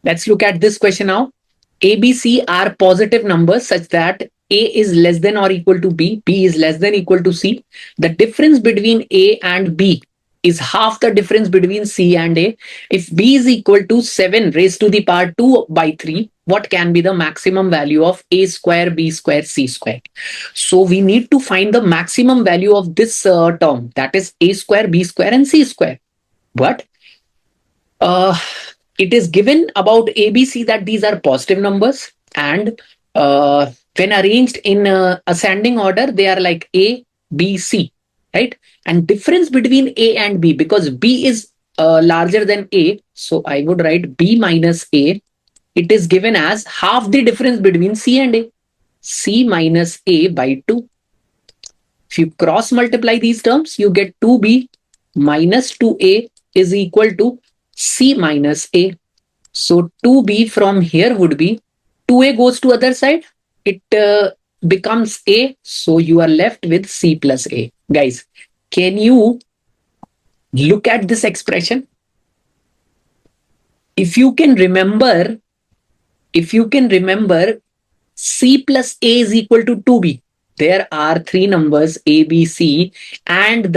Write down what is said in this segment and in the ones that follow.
Let's look at this question now. A, B, C are positive numbers such that A is less than or equal to B, B is less than equal to C. The difference between A and B is half the difference between C and A. If B is equal to 7 raised to the power 2 by 3, what can be the maximum value of A square, B square, C square? So we need to find the maximum value of this term, that is A square, B square and C square. But it is given about ABC that these are positive numbers, and when arranged in ascending order, they are like A, B, C, right? And difference between A and B, because B is larger than A, so I would write B minus A. It is given as half the difference between C and A, C minus A by 2. If you cross multiply these terms, you get 2B minus 2A is equal to C minus A. So 2B from here would be 2A goes to other side. It becomes A. So you are left with C plus A. Guys, can you look at this expression? If you can remember, C plus A is equal to 2B. There are three numbers A, B, C, and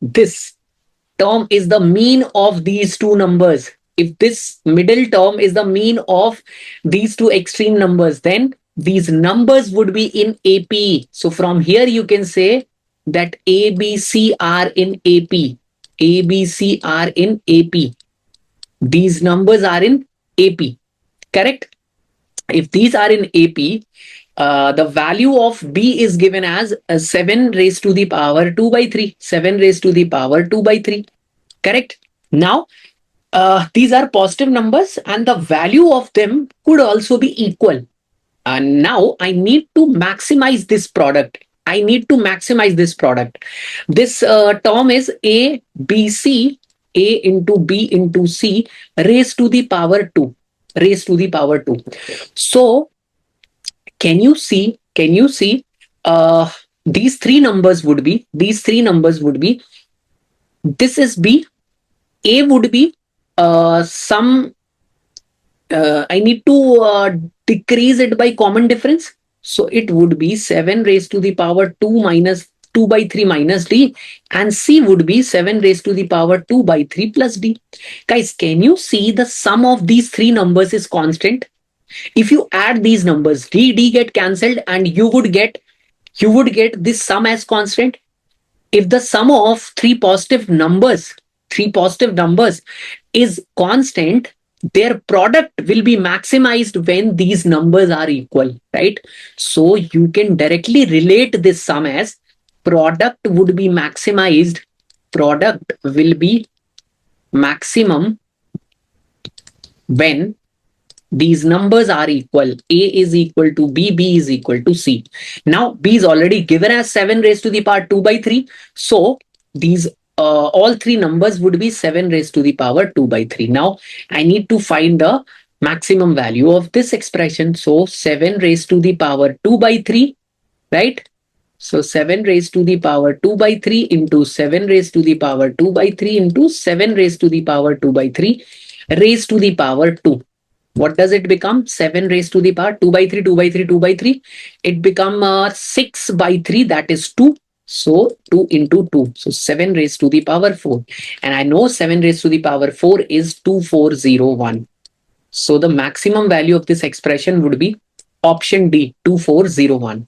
this term is the mean of these two numbers. If this middle term is the mean of these two extreme numbers, then these numbers would be in AP. So from here you can say that A, B, C are in AP. A, B, C are in AP. These numbers are in AP. Correct? If these are in AP, the value of B is given as 7 raised to the power 2 by 3. 7 raised to the power 2 by 3. Correct? Now, these are positive numbers and the value of them could also be equal. And now I need to maximize this product. This term is A, B, C, A into B into C raised to the power 2. So, can you see these three numbers would be, this is B, A would be I need to decrease it by common difference. So it would be 7 raised to the power 2 minus 2 by 3 minus D, and C would be 7 raised to the power 2 by 3 plus D. Guys, can you see the sum of these three numbers is constant? If you add these numbers, D get cancelled and you would get this sum as constant. If the sum of three positive numbers is constant, their product will be maximized when these numbers are equal, right? So you can directly relate this sum as product would be maximized, product will be maximum when these numbers are equal. A is equal to B, B is equal to C. Now B is already given as 7 raised to the power 2 by 3. So these all three numbers would be 7 raised to the power 2 by 3. Now I need to find the maximum value of this expression. So 7 raised to the power 2 by 3, right? So 7 raised to the power 2 by 3 into 7 raised to the power 2 by 3 into 7 raised to the power 2 by 3 raised to the power 2. What does it become? 7 raised to the power 2 by 3, 2 by 3, 2 by 3. It becomes 6 by 3, that is 2. So 2 into 2. So 7 raised to the power 4. And I know 7 raised to the power 4 is 2401. So the maximum value of this expression would be option D, 2401.